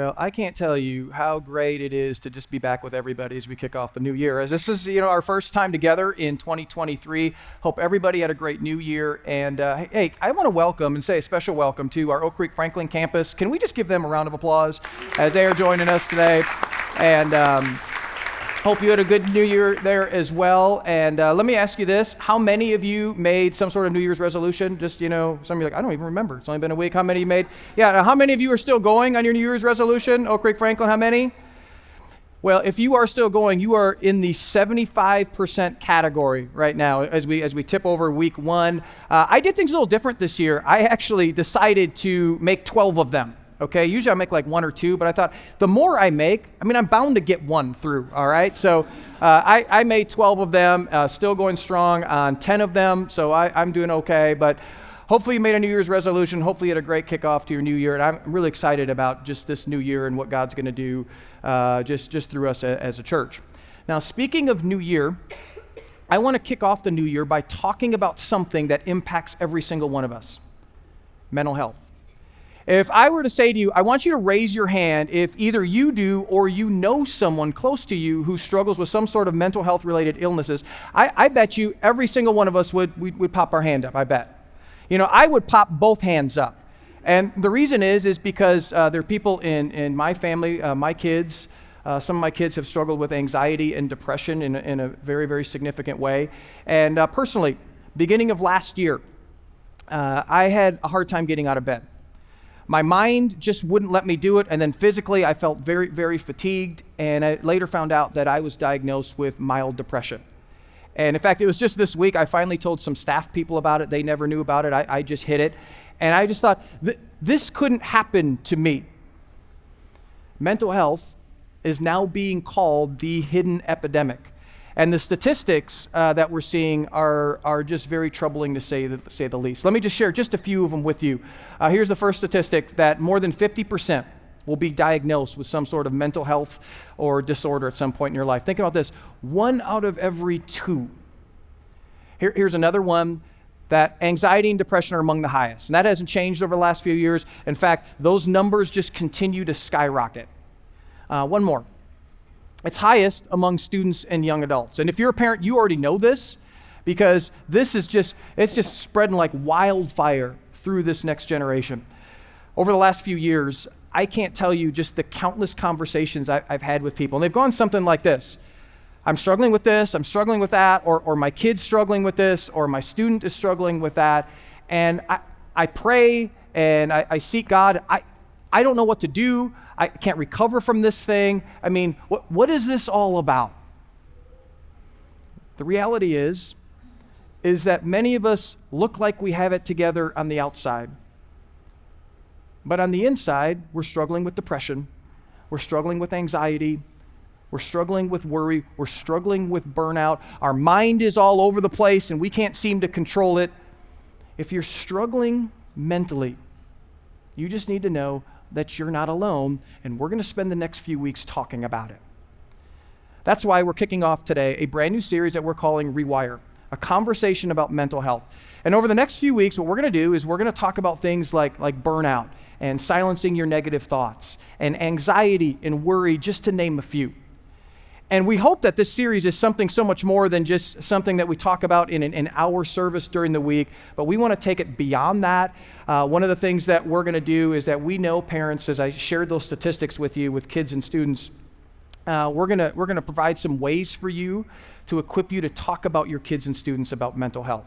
Well, I can't tell you how great it is to just be back with everybody as we kick off the new year. As this is, our first time together in 2023. Hope everybody had a great new year. And hey, I want to welcome and say a special welcome to our Oak Creek Franklin campus. Can we just give them a round of applause as they are joining us today? And hope you had a good new year there as well. And let me ask you this. How many of you made some sort of New Year's resolution? Just, some of you are like, I don't even remember. It's only been a week. How many you made? Yeah, how many of you are still going on your New Year's resolution? Oak Creek Franklin, how many? Well, if you are still going, you are in the 75% category right now as we tip over week one. I did things a little different this year. I actually decided to make 12 of them. Okay, usually I make like one or two, but I thought the more I make, I'm bound to get one through, all right? So I made 12 of them, still going strong on 10 of them, so I'm doing okay. But hopefully you made a New Year's resolution. Hopefully you had a great kickoff to your new year, and I'm really excited about just this new year and what God's going to do just through us as a church. Now, speaking of new year, I want to kick off the new year by talking about something that impacts every single one of us: mental health. If I were to say to you, I want you to raise your hand if either you do or you know someone close to you who struggles with some sort of mental health related illnesses, I bet you every single one of us would pop our hand up, I bet. I would pop both hands up. And the reason is because there are people in my family, my kids, some of my kids have struggled with anxiety and depression in a very, very significant way. And personally, beginning of last year, I had a hard time getting out of bed. My mind just wouldn't let me do it, and then physically I felt very, very fatigued, and I later found out that I was diagnosed with mild depression. And in fact, it was just this week I finally told some staff people about it. They never knew about it. I just hit it, and I just thought, this couldn't happen to me. Mental health is now being called the hidden epidemic. And the statistics that we're seeing are just very troubling to say the least. Let me just share just a few of them with you. Here's the first statistic, that more than 50% will be diagnosed with some sort of mental health or disorder at some point in your life. Think about this, 1 out of every 2. Here's another one, that anxiety and depression are among the highest. And that hasn't changed over the last few years. In fact, those numbers just continue to skyrocket. One more. It's highest among students and young adults. And if you're a parent, you already know this, because it's just spreading like wildfire through this next generation. Over the last few years, I can't tell you just the countless conversations I've had with people. And they've gone something like this: I'm struggling with this, I'm struggling with that, or my kid's struggling with this, or my student is struggling with that. And I pray and I seek God. I don't know what to do. I can't recover from this thing. What is this all about? The reality is that many of us look like we have it together on the outside. But on the inside, we're struggling with depression. We're struggling with anxiety. We're struggling with worry. We're struggling with burnout. Our mind is all over the place and we can't seem to control it. If you're struggling mentally, you just need to know that you're not alone, and we're going to spend the next few weeks talking about it. That's why we're kicking off today a brand new series that we're calling Rewire, a conversation about mental health. And over the next few weeks, what we're going to do is we're going to talk about things like burnout and silencing your negative thoughts and anxiety and worry, just to name a few. And we hope that this series is something so much more than just something that we talk about in an hour service during the week, but we want to take it beyond that. One of the things that we're going to do is that we know parents, as I shared those statistics with you with kids and students, we're going to provide some ways for you to equip you to talk about your kids and students about mental health.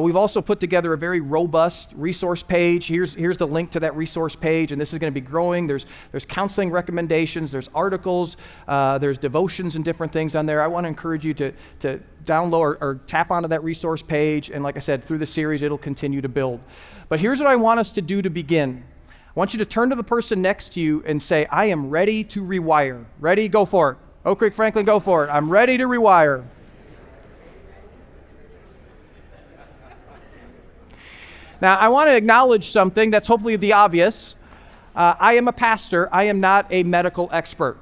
We've also put together a very robust resource page. Here's the link to that resource page, and this is going to be growing. There's counseling recommendations, there's articles, there's devotions and different things on there. I want to encourage you to download or tap onto that resource page, and like I said, through the series, it'll continue to build. But here's what I want us to do to begin. I want you to turn to the person next to you and say, I am ready to rewire. Ready? Go for it. Oak Creek Franklin, go for it. I'm ready to rewire. Now, I want to acknowledge something that's hopefully the obvious. I am a pastor. I am not a medical expert.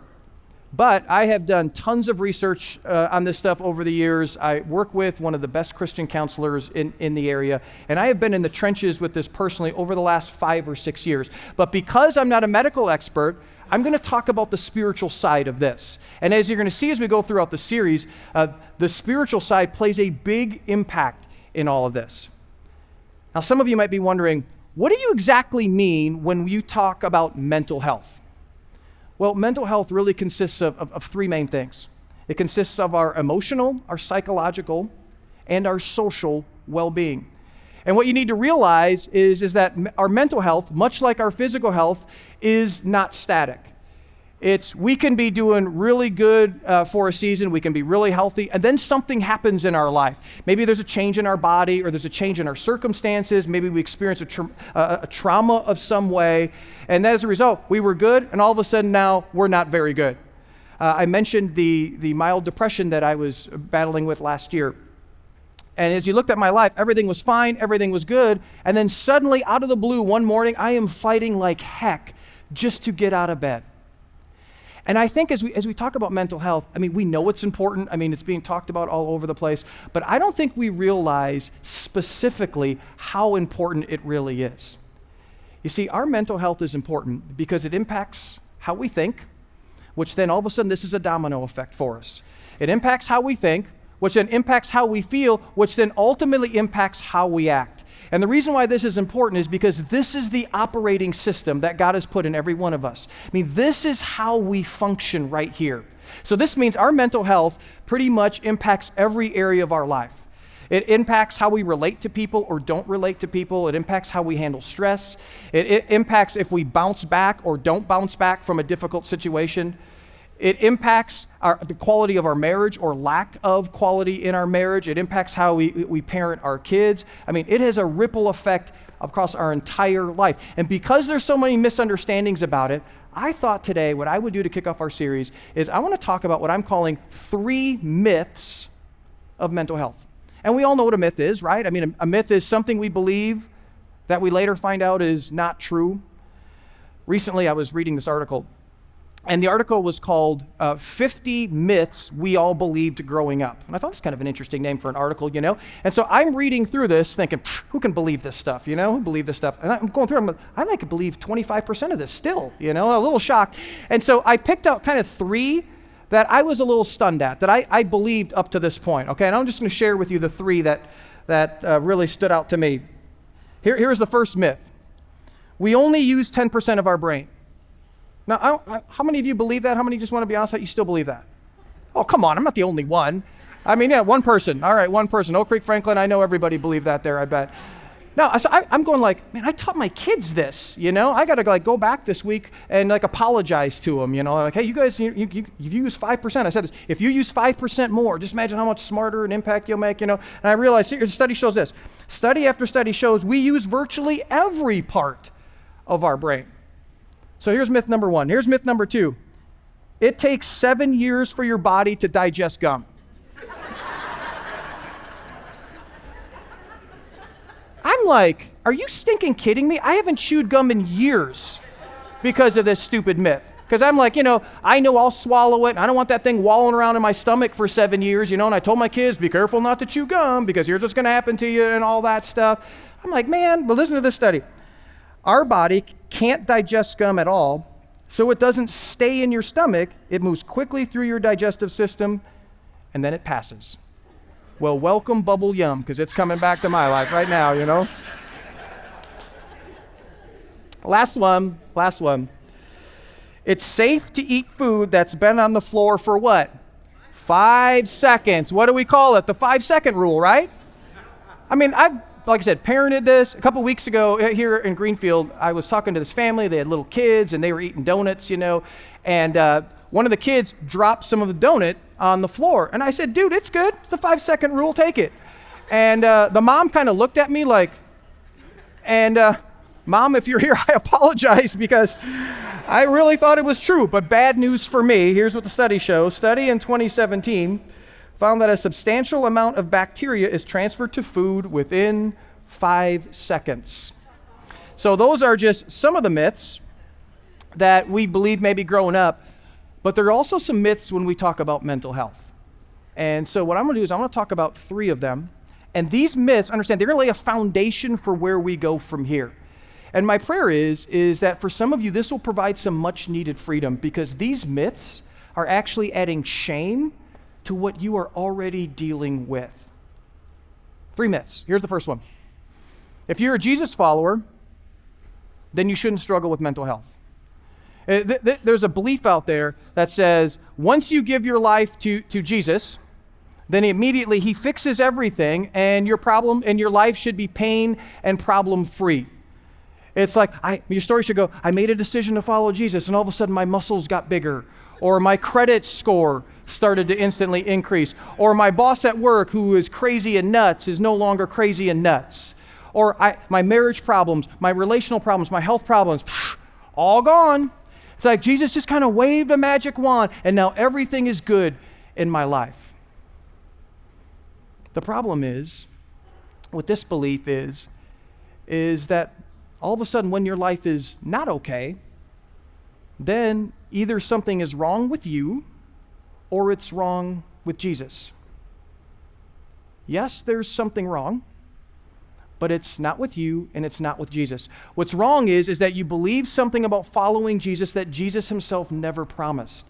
But I have done tons of research on this stuff over the years. I work with one of the best Christian counselors in the area, and I have been in the trenches with this personally over the last 5 or 6 years. But because I'm not a medical expert, I'm going to talk about the spiritual side of this. And as you're going to see as we go throughout the series, the spiritual side plays a big impact in all of this. Now, some of you might be wondering, what do you exactly mean when you talk about mental health? Well, mental health really consists of 3 main things. It consists of our emotional, our psychological, and our social well-being. And what you need to realize is that our mental health, much like our physical health, is not static. We can be doing really good for a season, we can be really healthy, and then something happens in our life. Maybe there's a change in our body, or there's a change in our circumstances, maybe we experience a trauma of some way, and as a result, we were good, and all of a sudden now, we're not very good. I mentioned the mild depression that I was battling with last year. And as you looked at my life, everything was fine, everything was good, and then suddenly, out of the blue, one morning, I am fighting like heck just to get out of bed. And I think as we talk about mental health, I mean, we know it's important. I mean, it's being talked about all over the place, but I don't think we realize specifically how important it really is. You see, our mental health is important because it impacts how we think, which then all of a sudden, this is a domino effect for us. It impacts how we think, which then impacts how we feel, which then ultimately impacts how we act. And the reason why this is important is because this is the operating system that God has put in every one of us. I mean, this is how we function right here. So this means our mental health pretty much impacts every area of our life. It impacts how we relate to people or don't relate to people. It impacts how we handle stress. It impacts if we bounce back or don't bounce back from a difficult situation. It impacts the quality of our marriage or lack of quality in our marriage. It impacts how we parent our kids. I mean, it has a ripple effect across our entire life. And because there's so many misunderstandings about it, I thought today what I would do to kick off our series is I want to talk about what I'm calling 3 myths of mental health. And we all know what a myth is, right? I mean, a myth is something we believe that we later find out is not true. Recently, I was reading this article. And the article was called 50 Myths We All Believed Growing Up. And I thought it was kind of an interesting name for an article, you know. And so I'm reading through this thinking, who can believe this stuff, you know? Who believe this stuff? And I'm going through, I like to believe 25% of this still, you know, a little shocked. And so I picked out kind of 3 that I was a little stunned at, that I believed up to this point, okay? And I'm just going to share with you the 3 that really stood out to me. Here's the first myth. We only use 10% of our brain. Now, how many of you believe that? How many just want to be honest that you still believe that? Oh, come on, I'm not the only one. I mean, yeah, one person. All right, one person. Oak Creek, Franklin, I know everybody believed that there, I bet. Now, so I'm going like, man, I taught my kids this, you know? I got to like go back this week and like apologize to them, you know? Like, hey, you guys, you use 5%. I said this, if you use 5% more, just imagine how much smarter an impact you'll make, you know? And I realized, here, the study shows this. Study after study shows we use virtually every part of our brain. So here's myth number 1. Here's myth number 2. It takes 7 years for your body to digest gum. I'm like, are you stinking kidding me? I haven't chewed gum in years because of this stupid myth. Because I'm like, you know, I know I'll swallow it. I don't want that thing wallowing around in my stomach for 7 years, you know, and I told my kids, be careful not to chew gum because here's what's going to happen to you and all that stuff. I'm like, man, but listen to this study. Our body can't digest gum at all, so it doesn't stay in your stomach. It moves quickly through your digestive system, and then it passes. Well, welcome bubble yum, because it's coming back to my life right now, you know. Last one. It's safe to eat food that's been on the floor for what? 5 seconds. What do we call it? The 5-second rule, right? I mean, like I said, parented this. A couple weeks ago here in Greenfield, I was talking to this family. They had little kids, and they were eating donuts, you know. And one of the kids dropped some of the donut on the floor. And I said, dude, it's good. It's the 5-second rule. Take it. And the mom kind of looked at me like, Mom, if you're here, I apologize because I really thought it was true. But bad news for me. Here's what the study shows. Study in 2017 found that a substantial amount of bacteria is transferred to food within 5 seconds. So those are just some of the myths that we believe maybe growing up. But there are also some myths when we talk about mental health. And so what I'm going to do is I'm going to talk about 3 of them. And these myths, understand, they're going to lay a foundation for where we go from here. And my prayer is that for some of you, this will provide some much needed freedom, because these myths are actually adding shame to what you are already dealing with. 3 myths. Here's the first one. If you're a Jesus follower, then you shouldn't struggle with mental health. There's a belief out there that says once you give your life to Jesus, then immediately he fixes everything, and your life should be pain and problem free. It's like, your story should go, I made a decision to follow Jesus, and all of a sudden my muscles got bigger, or my credit score started to instantly increase, or my boss at work who is crazy and nuts is no longer crazy and nuts, or my marriage problems, my relational problems, my health problems, all gone. It's like Jesus just kind of waved a magic wand, and now everything is good in my life. The problem is, with this belief is that all of a sudden when your life is not okay, then either something is wrong with you or it's wrong with Jesus. Yes, there's something wrong, but it's not with you and it's not with Jesus. What's wrong is that you believe something about following Jesus that Jesus himself never promised.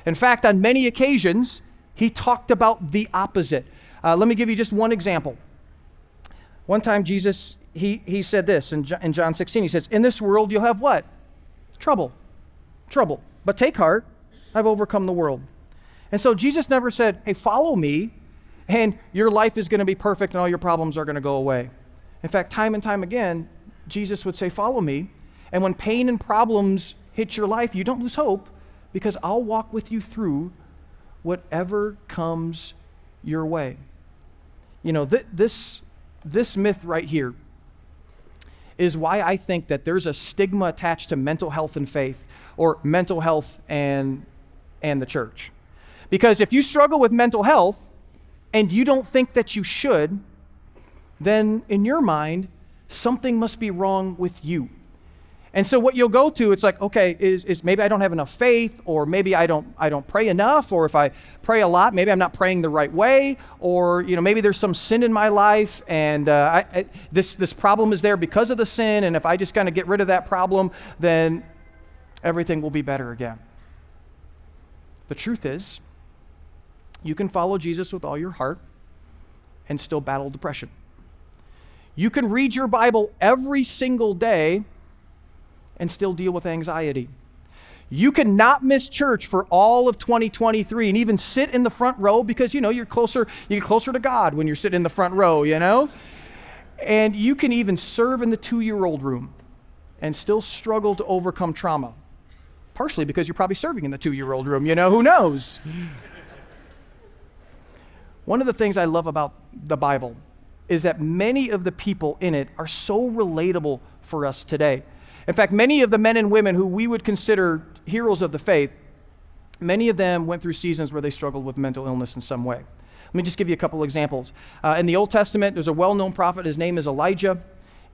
In fact, on many occasions, he talked about the opposite. Let me give you just one example. One time Jesus, he said this in John 16. He says, in this world you'll have what? Trouble. But take heart, I've overcome the world. And so Jesus never said, hey, follow me, and your life is going to be perfect and all your problems are going to go away. In fact, time and time again, Jesus would say, follow me, and when pain and problems hit your life, you don't lose hope, because I'll walk with you through whatever comes your way. You know, this myth right here is why I think that there's a stigma attached to mental health and faith, or mental health and the church. Because if you struggle with mental health and you don't think that you should, then in your mind, something must be wrong with you. And so what you'll go to, it's like, okay, is maybe I don't have enough faith, or maybe I don't pray enough, or if I pray a lot, maybe I'm not praying the right way, or maybe there's some sin in my life, and this problem is there because of the sin, and if I just kind of get rid of that problem, then everything will be better again. The truth is, you can follow Jesus with all your heart and still battle depression. You can read your Bible every single day and still deal with anxiety. You can not miss church for all of 2023 and even sit in the front row because, you get closer to God when you're sitting in the front row, And you can even serve in the 2-year-old room and still struggle to overcome trauma. Partially because you're probably serving in the 2-year-old room, who knows? One of the things I love about the Bible is that many of the people in it are so relatable for us today. In fact, many of the men and women who we would consider heroes of the faith, many of them went through seasons where they struggled with mental illness in some way. Let me just give you a couple examples. In the Old Testament, there's a well-known prophet. His name is Elijah.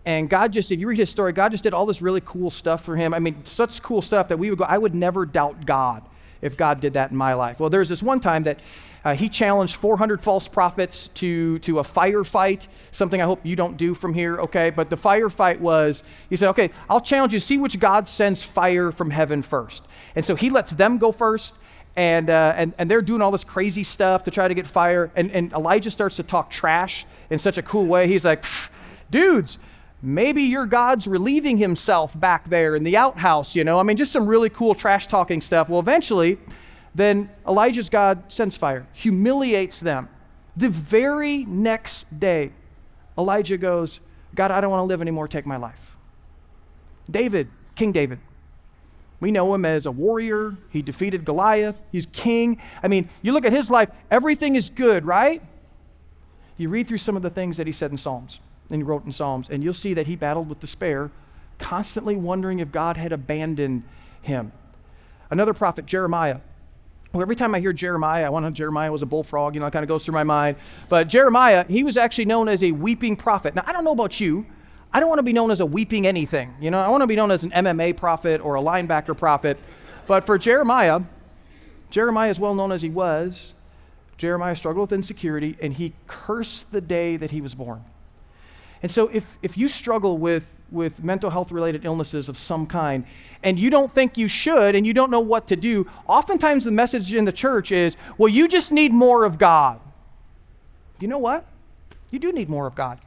And if you read his story, God just did all this really cool stuff for him. I mean, such cool stuff that we would go, I would never doubt God if God did that in my life. Well, there's this one time that he challenged 400 false prophets to a firefight, something I hope you don't do from here, okay? But the firefight was, he said, okay, I'll challenge you to see which God sends fire from heaven first. And so he lets them go first, and they're doing all this crazy stuff to try to get fire, and Elijah starts to talk trash in such a cool way. He's like, dudes, maybe your God's relieving himself back there in the outhouse, just some really cool trash talking stuff. Well, eventually, then Elijah's God sends fire, humiliates them. The very next day, Elijah goes, God, I don't want to live anymore, take my life. David, King David, we know him as a warrior. He defeated Goliath. He's king. I mean, you look at his life, everything is good, right? You read through some of the things that he said in Psalms, and he wrote in Psalms, and you'll see that he battled with despair, constantly wondering if God had abandoned him. Another prophet, Jeremiah. Well, every time I hear Jeremiah, I want to know Jeremiah was a bullfrog, it kind of goes through my mind. But Jeremiah, he was actually known as a weeping prophet. Now, I don't know about you. I don't want to be known as a weeping anything. I want to be known as an MMA prophet or a linebacker prophet. But for Jeremiah, Jeremiah, as well known as he was, Jeremiah struggled with insecurity, and he cursed the day that he was born. And so if you struggle with mental health-related illnesses of some kind, and you don't think you should, and you don't know what to do, oftentimes the message in the church is, well, you just need more of God. You know what? You do need more of God.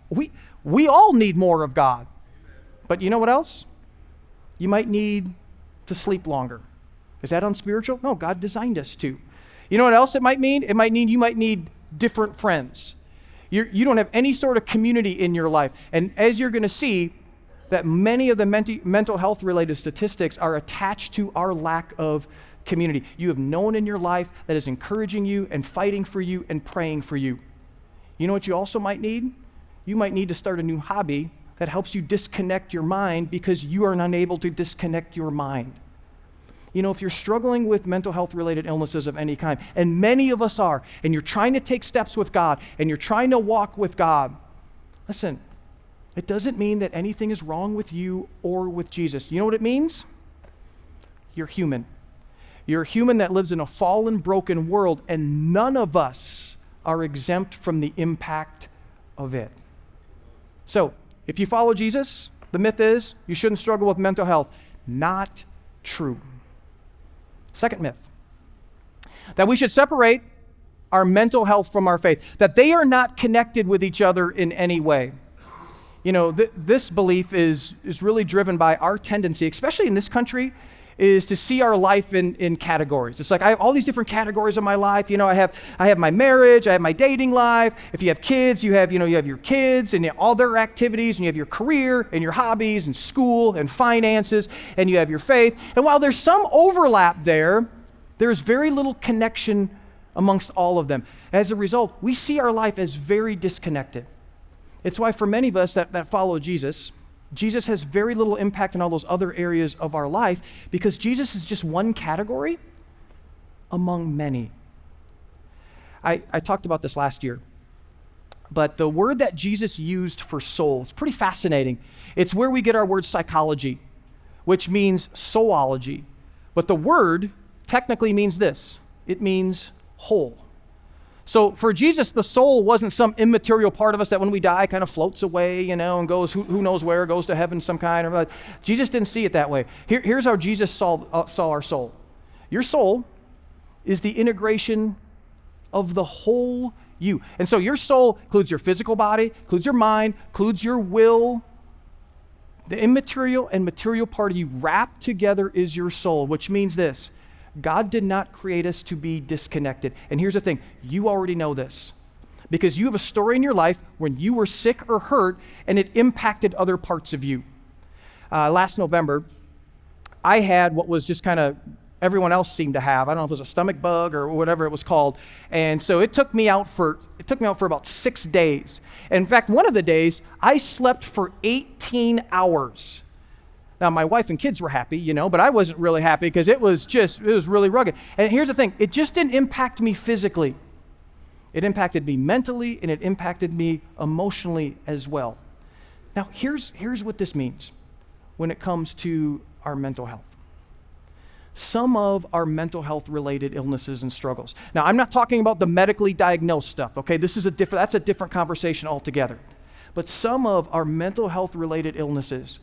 We all need more of God. But you know what else? You might need to sleep longer. Is that unspiritual? No, God designed us to. You know what else it might mean? It might mean you might need different friends. You don't have any sort of community in your life. And as you're going to see, that many of the mental health related statistics are attached to our lack of community. You have no one in your life that is encouraging you and fighting for you and praying for you. You know what you also might need? You might need to start a new hobby that helps you disconnect your mind because you are unable to disconnect your mind. You know, if you're struggling with mental health related illnesses of any kind, and many of us are, and you're trying to take steps with God, and you're trying to walk with God, listen, it doesn't mean that anything is wrong with you or with Jesus. You know what it means? You're human. You're a human that lives in a fallen, broken world, and none of us are exempt from the impact of it. So, if you follow Jesus, the myth is you shouldn't struggle with mental health. Not true. Second myth, that we should separate our mental health from our faith, that they are not connected with each other in any way. You know, this belief is really driven by our tendency, especially in this country, is to see our life in categories. It's like I have all these different categories of my life. You know, I have my marriage, I have my dating life. If you have kids, you have your kids and all their activities, and you have your career and your hobbies and school and finances, and you have your faith. And while there's some overlap there's very little connection amongst all of them. As a result, we see our life as very disconnected. It's why for many of us that follow Jesus has very little impact on all those other areas of our life because Jesus is just one category among many. I talked about this last year, but the word that Jesus used for soul is pretty fascinating. It's where we get our word psychology, which means soulology. But the word technically means this. It means whole. So for Jesus, the soul wasn't some immaterial part of us that when we die kind of floats away, and goes who knows where, goes to heaven some kind. Jesus didn't see it that way. Here's how Jesus saw our soul. Your soul is the integration of the whole you. And so your soul includes your physical body, includes your mind, includes your will. The immaterial and material part of you wrapped together is your soul, which means this. God did not create us to be disconnected. And here's the thing, you already know this because you have a story in your life when you were sick or hurt and it impacted other parts of you. Last November, I had what was just kind of everyone else seemed to have. I don't know if it was a stomach bug or whatever it was called. And so it took me out for about 6 days. And in fact, one of the days I slept for 18 hours. Now, my wife and kids were happy, but I wasn't really happy because it was really rugged. And here's the thing, it just didn't impact me physically. It impacted me mentally and it impacted me emotionally as well. Now, here's what this means when it comes to our mental health. Some of our mental health related illnesses and struggles. Now, I'm not talking about the medically diagnosed stuff, okay? That's a different conversation altogether. But some of our mental health related illnesses,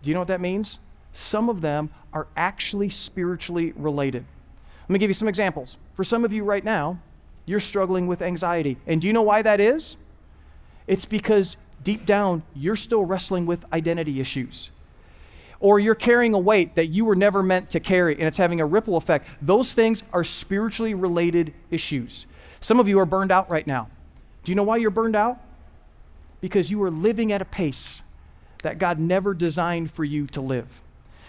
do you know what that means? Some of them are actually spiritually related. Let me give you some examples. For some of you right now, you're struggling with anxiety. And do you know why that is? It's because deep down, you're still wrestling with identity issues. Or you're carrying a weight that you were never meant to carry, and it's having a ripple effect. Those things are spiritually related issues. Some of you are burned out right now. Do you know why you're burned out? Because you are living at a pace that God never designed for you to live.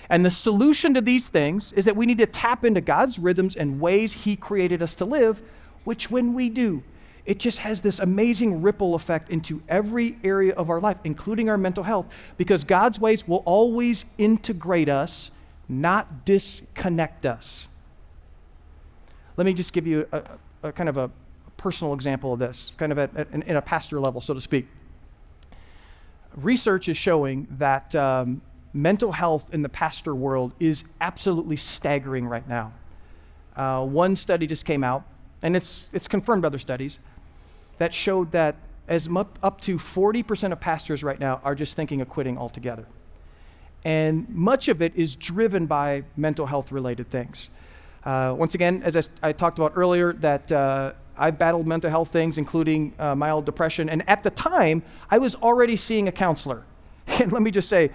And the solution to these things is that we need to tap into God's rhythms and ways He created us to live, which when we do, it just has this amazing ripple effect into every area of our life, including our mental health, because God's ways will always integrate us, not disconnect us. Let me just give you a kind of a personal example of this, kind of in a pastor level, so to speak. Research is showing that mental health in the pastor world is absolutely staggering right now. One study just came out, and it's confirmed other studies, that showed that up to 40% of pastors right now are just thinking of quitting altogether. And much of it is driven by mental health related things. Once again, as I talked about earlier, that I battled mental health things, including mild depression. And at the time, I was already seeing a counselor. And let me just say,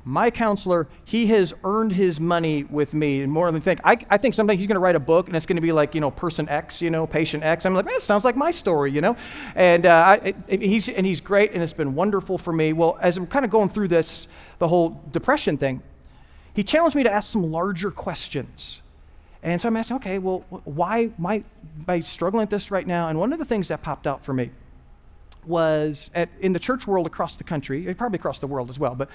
my counselor, he has earned his money with me and more than think. I think sometimes he's going to write a book and it's going to be like, person X, patient X. I'm like, man, it sounds like my story, And he's great, and it's been wonderful for me. Well, as I'm kind of going through this, the whole depression thing, he challenged me to ask some larger questions. And so I'm asking, okay, well, why am I struggling with this right now? And one of the things that popped out for me was in the church world across the country, probably across the world as well, but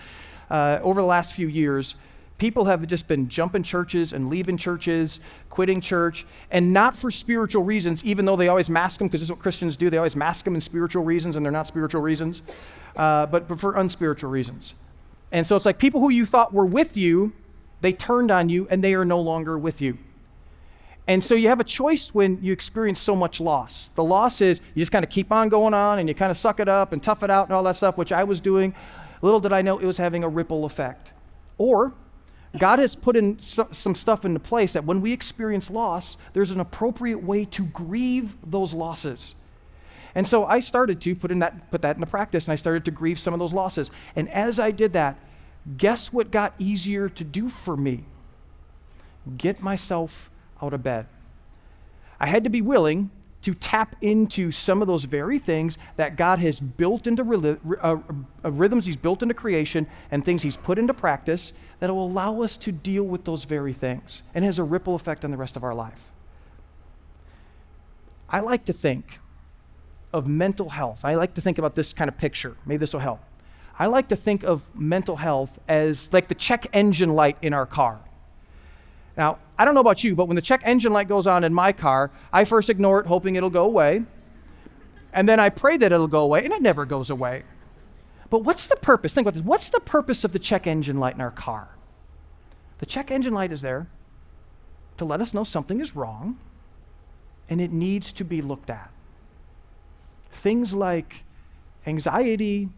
over the last few years, people have just been jumping churches and leaving churches, quitting church, and not for spiritual reasons, even though they always mask them, because this is what Christians do. They always mask them in spiritual reasons, and they're not spiritual reasons, but for unspiritual reasons. And so it's like people who you thought were with you, they turned on you, and they are no longer with you. And so you have a choice when you experience so much loss. The loss is you just kind of keep on going on, and you kind of suck it up and tough it out and all that stuff, which I was doing. Little did I know it was having a ripple effect. Or God has put in some stuff into place that when we experience loss, there's an appropriate way to grieve those losses. And so I started to put that into practice, and I started to grieve some of those losses. And as I did that, guess what got easier to do for me? Get myself out of bed. I had to be willing to tap into some of those very things that God has built into rhythms he's built into creation and things he's put into practice that will allow us to deal with those very things and has a ripple effect on the rest of our life. I like to think of mental health. I like to think about this kind of picture. Maybe this will help. I like to think of mental health as like the check engine light in our car. Now, I don't know about you, but when the check engine light goes on in my car, I first ignore it, hoping it'll go away. And then I pray that it'll go away, and it never goes away. But what's the purpose? Think about this. What's the purpose of the check engine light in our car? The check engine light is there to let us know something is wrong, and it needs to be looked at. Things like anxiety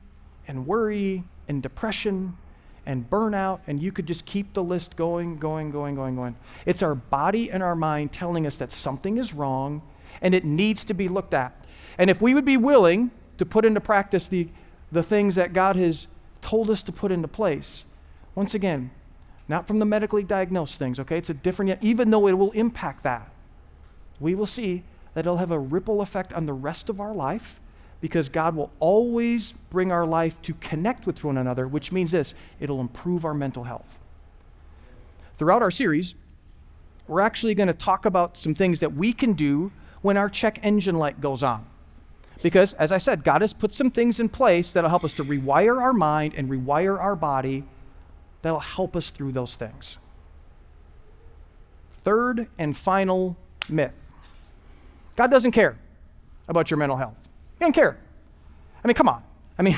and worry and depression and burnout, and you could just keep the list going. It's our body and our mind telling us that something is wrong and it needs to be looked at. And if we would be willing to put into practice the things that God has told us to put into place, once again, not from the medically diagnosed things, okay? It's a different, even though it will impact that, we will see that it'll have a ripple effect on the rest of our life, because God will always bring our life to connect with one another, which means this, it'll improve our mental health. Throughout our series, we're actually going to talk about some things that we can do when our check engine light goes on. Because, as I said, God has put some things in place that'll help us to rewire our mind and rewire our body that'll help us through those things. Third and final myth. God doesn't care about your mental health. He doesn't care. I mean, come on. I mean,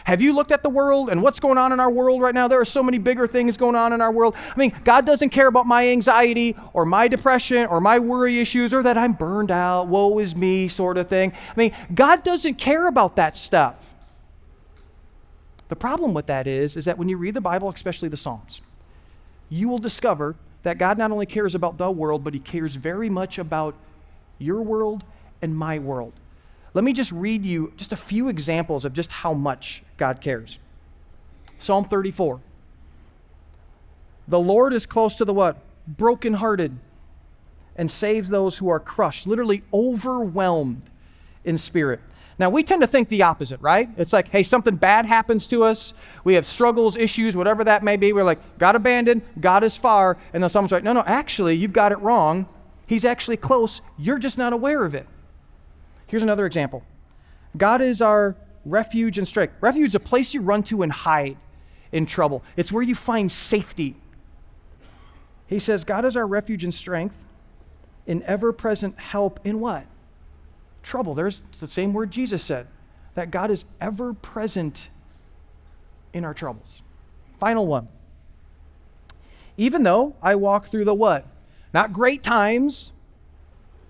have you looked at the world and what's going on in our world right now? There are so many bigger things going on in our world. I mean, God doesn't care about my anxiety or my depression or my worry issues or that I'm burned out, woe is me sort of thing. I mean, God doesn't care about that stuff. The problem with that is that when you read the Bible, especially the Psalms, you will discover that God not only cares about the world, but he cares very much about your world and my world. Let me just read you just a few examples of just how much God cares. Psalm 34. The Lord is close to the what? Brokenhearted, and saves those who are crushed, literally overwhelmed in spirit. Now, we tend to think the opposite, right? It's like, hey, something bad happens to us. We have struggles, issues, whatever that may be. We're like, God abandoned, God is far. And then someone's like, no, actually, you've got it wrong. He's actually close. You're just not aware of it. Here's another example. God is our refuge and strength. Refuge is a place you run to and hide in trouble. It's where you find safety. He says, God is our refuge and strength, in ever-present help in what? Trouble. There's the same word Jesus said, that God is ever present in our troubles. Final one. Even though I walk through the what? Not great times,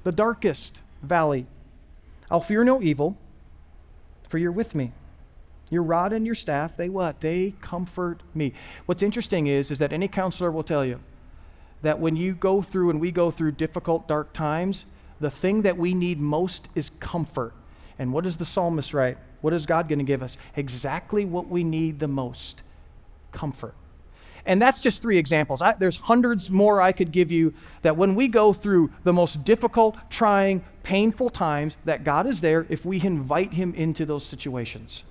the darkest valley. I'll fear no evil, for you're with me. Your rod and your staff, they what? They comfort me. What's interesting is that any counselor will tell you that when you go through and we go through difficult, dark times, the thing that we need most is comfort. And what does the psalmist write? What is God going to give us? Exactly what we need the most, comfort. And that's just 3 examples. There's hundreds more I could give you that when we go through the most difficult, trying, painful times, that God is there if we invite him into those situations.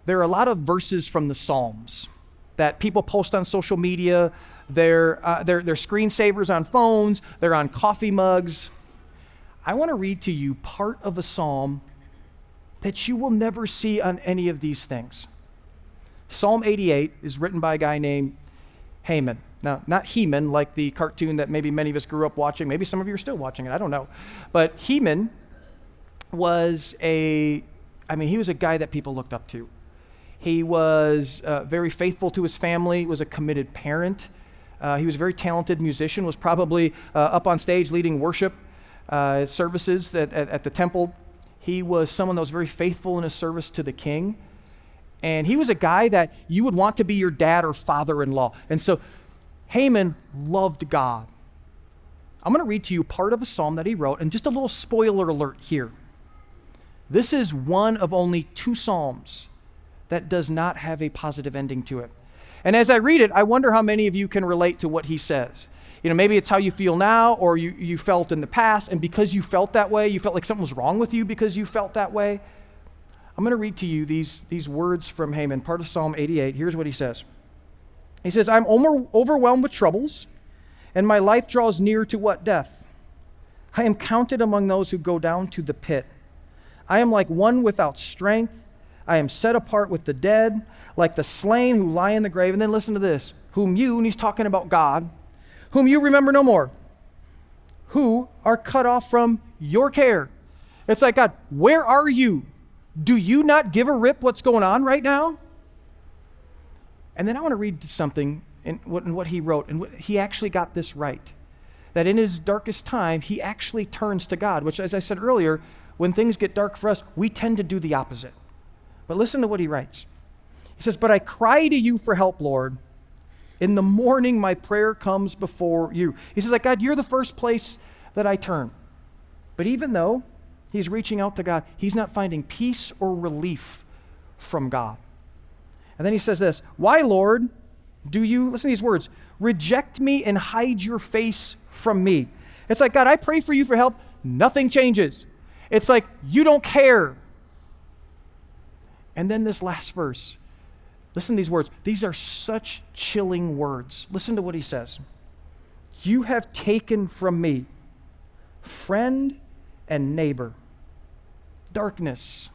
There are a lot of verses from the Psalms that people post on social media. They're screensavers on phones. They're on coffee mugs. I want to read to you part of a psalm that you will never see on any of these things. Psalm 88 is written by a guy named Haman. Now, not He-Man, like the cartoon that maybe many of us grew up watching. Maybe some of you are still watching it. I don't know. But He-Man was he was a guy that people looked up to. He was very faithful to his family, was a committed parent. He was a very talented musician, was probably up on stage leading worship services at the temple. He was someone that was very faithful in his service to the king. And he was a guy that you would want to be your dad or father-in-law. And so Haman loved God. I'm going to read to you part of a psalm that he wrote, and just a little spoiler alert here. This is one of only 2 psalms that does not have a positive ending to it. And as I read it, I wonder how many of you can relate to what he says. Maybe it's how you feel now, or you felt in the past, and because you felt that way, you felt like something was wrong with you because you felt that way. I'm going to read to you these words from Haman, part of Psalm 88. Here's what he says. He says, I'm overwhelmed with troubles, and my life draws near to what? Death. I am counted among those who go down to the pit. I am like one without strength. I am set apart with the dead, like the slain who lie in the grave. And then listen to this. Whom you, and he's talking about God, whom you remember no more, who are cut off from your care. It's like, God, where are you? Do you not give a rip what's going on right now? And then I want to read something in what he wrote. And he actually got this right. That in his darkest time, he actually turns to God, which, as I said earlier, when things get dark for us, we tend to do the opposite. But listen to what he writes. He says, but I cry to you for help, Lord. In the morning, my prayer comes before you. He says, like, God, you're the first place that I turn. But even though he's reaching out to God, he's not finding peace or relief from God. And then he says this, why, Lord, do you, listen to these words, reject me and hide your face from me? It's like, God, I pray for you for help. Nothing changes. It's like, you don't care. And then this last verse, listen to these words. These are such chilling words. Listen to what he says. You have taken from me friend and neighbor. Darkness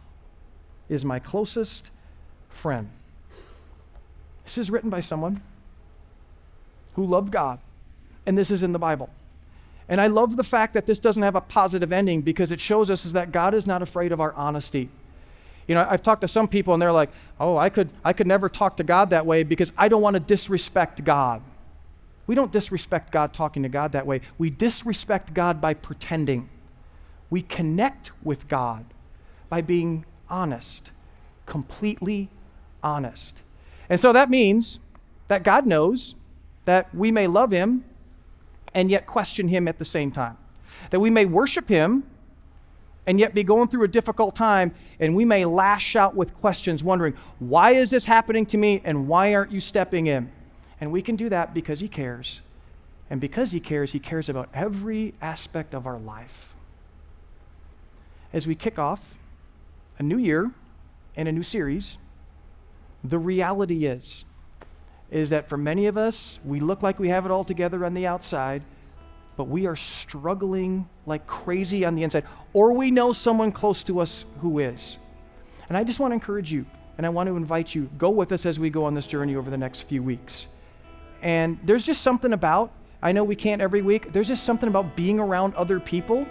is my closest friend. This is written by someone who loved God, and this is in the Bible. And I love the fact that this doesn't have a positive ending because it shows us is that God is not afraid of our honesty. I've talked to some people and they're like, oh, I could never talk to God that way because I don't want to disrespect God. We don't disrespect God talking to God that way. We disrespect God by pretending. We connect with God by being honest, completely honest. And so that means that God knows that we may love him and yet question him at the same time. That we may worship him and yet be going through a difficult time, and we may lash out with questions wondering, why is this happening to me and why aren't you stepping in? And we can do that because he cares. And because he cares about every aspect of our life. As we kick off a new year and a new series, the reality is that for many of us, we look like we have it all together on the outside, but we are struggling like crazy on the inside, or we know someone close to us who is. And I just want to encourage you, and I want to invite you, go with us as we go on this journey over the next few weeks. And there's just something about, I know we can't every week, there's just something about being around other people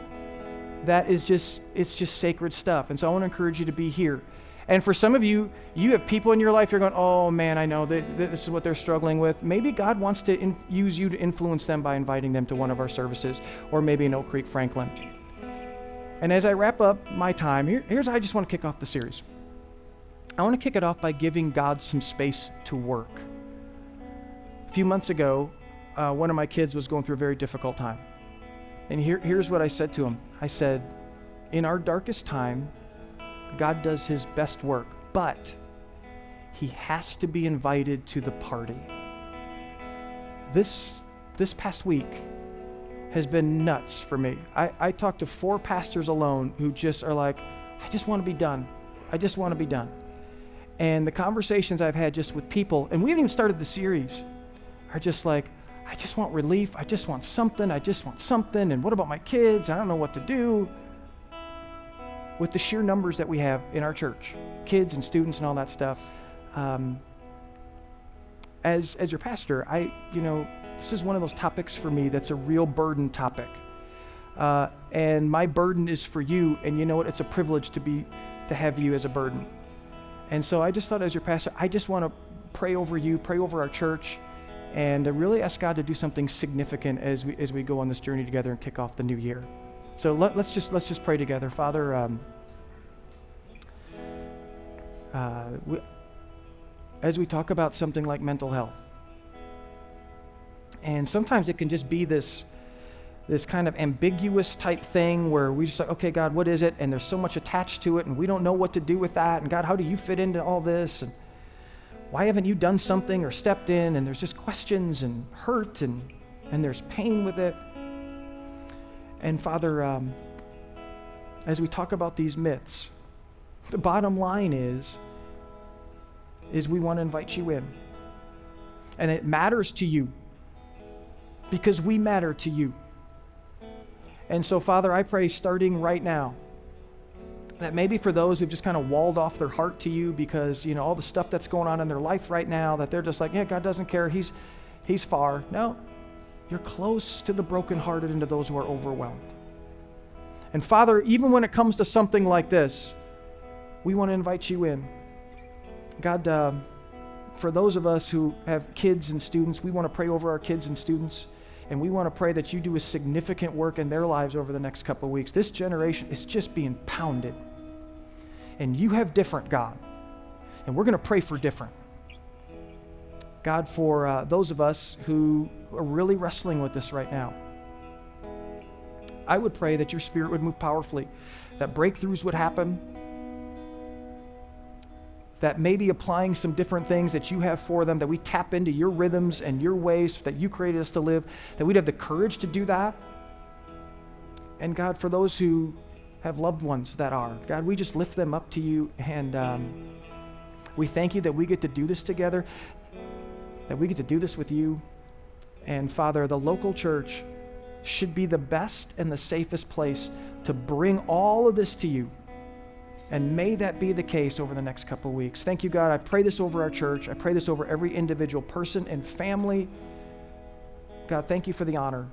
that is just, it's just sacred stuff. And so I want to encourage you to be here. And for some of you, you have people in your life, you're going, oh man, I know this is what they're struggling with. Maybe God wants to use you to influence them by inviting them to one of our services, or maybe in Oak Creek, Franklin. And as I wrap up my time, here's how I just want to kick off the series. I want to kick it off by giving God some space to work. A few months ago, one of my kids was going through a very difficult time. And here's what I said to him. I said, in our darkest time, God does his best work, but he has to be invited to the party. This past week has been nuts for me. I talked to 4 pastors alone who just are like, I just want to be done. I just want to be done. And the conversations I've had just with people, and we haven't even started the series, are just like, I just want relief. I just want something. And what about my kids? I don't know what to do. With the sheer numbers that we have in our church, kids and students and all that stuff, as your pastor, this is one of those topics for me that's a real burden topic. And my burden is for you, and you know what? It's a privilege to have you as a burden. And so I just thought, as your pastor, I just want to pray over you, pray over our church, and really ask God to do something significant as we go on this journey together and kick off the new year. So let's just pray together. Father, as we talk about something like mental health, and sometimes it can just be this kind of ambiguous type thing where we just like, okay, God, what is it? And there's so much attached to it, and we don't know what to do with that. And God, how do you fit into all this? And why haven't you done something or stepped in? And there's just questions and hurt and there's pain with it. And Father, as we talk about these myths, the bottom line is we want to invite you in. And it matters to you because we matter to you. And so, Father, I pray starting right now that maybe for those who've just kind of walled off their heart to you because, all the stuff that's going on in their life right now, that they're just like, yeah, God doesn't care. He's far. No. You're close to the brokenhearted and to those who are overwhelmed. And Father, even when it comes to something like this, we want to invite you in. God, for those of us who have kids and students, we want to pray over our kids and students, and we want to pray that you do a significant work in their lives over the next couple of weeks. This generation is just being pounded. And you have different, God. And we're going to pray for different. God, for those of us who are really wrestling with this right now, I would pray that your Spirit would move powerfully, that breakthroughs would happen, that maybe applying some different things that you have for them, that we tap into your rhythms and your ways that you created us to live, that we'd have the courage to do that. And God, for those who have loved ones that are, God, we just lift them up to you, and we thank you that we get to do this together, that we get to do this with you. And Father, the local church should be the best and the safest place to bring all of this to you. And may that be the case over the next couple of weeks. Thank you, God. I pray this over our church. I pray this over every individual person and family. God, thank you for the honor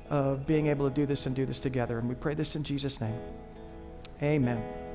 of being able to do this and do this together. And we pray this in Jesus' name. Amen.